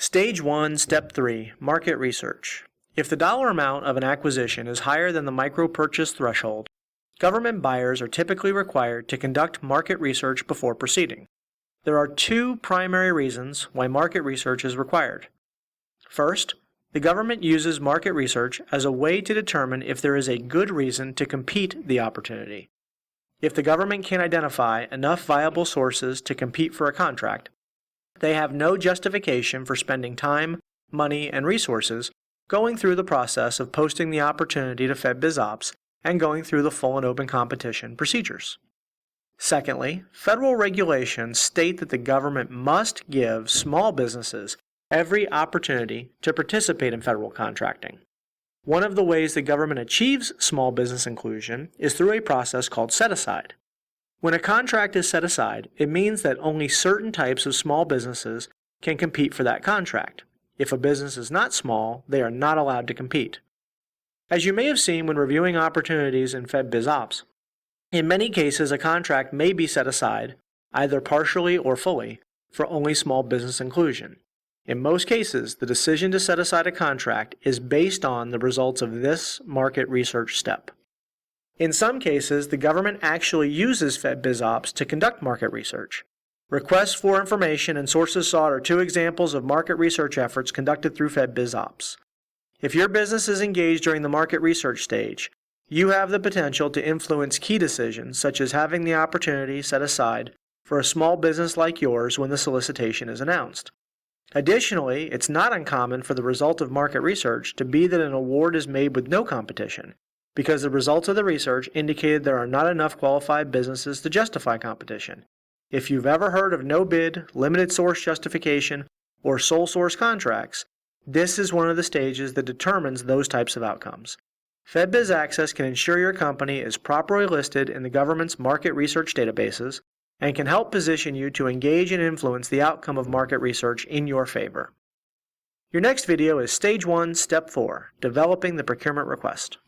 Stage 1, Step 3, Market Research. If the dollar amount of an acquisition is higher than the micro-purchase threshold, government buyers are typically required to conduct market research before proceeding. There are two primary reasons why market research is required. First, the government uses market research as a way to determine if there is a good reason to compete the opportunity. If the government can identify enough viable sources to compete for a contract, they have no justification for spending time, money, and resources going through the process of posting the opportunity to fbo.gov and going through the full and open competition procedures. Secondly, federal regulations state that the government must give small businesses every opportunity to participate in federal contracting. One of the ways the government achieves small business inclusion is through a process called set-aside. When a contract is set aside, it means that only certain types of small businesses can compete for that contract. If a business is not small, they are not allowed to compete. As you may have seen when reviewing opportunities in fbo.gov, in many cases a contract may be set aside, either partially or fully, for only small business inclusion. In most cases, the decision to set aside a contract is based on the results of this market research step. In some cases, the government actually uses fbo.gov to conduct market research. Requests for information and sources sought are two examples of market research efforts conducted through fbo.gov. If your business is engaged during the market research stage, you have the potential to influence key decisions, such as having the opportunity set aside for a small business like yours when the solicitation is announced. Additionally, it's not uncommon for the result of market research to be that an award is made with no competition, because the results of the research indicated there are not enough qualified businesses to justify competition. If you've ever heard of no bid, limited source justification, or sole source contracts, this is one of the stages that determines those types of outcomes. FedBiz Access can ensure your company is properly listed in the government's market research databases and can help position you to engage and influence the outcome of market research in your favor. Your next video is Stage 1, Step 4, Developing the Procurement Request.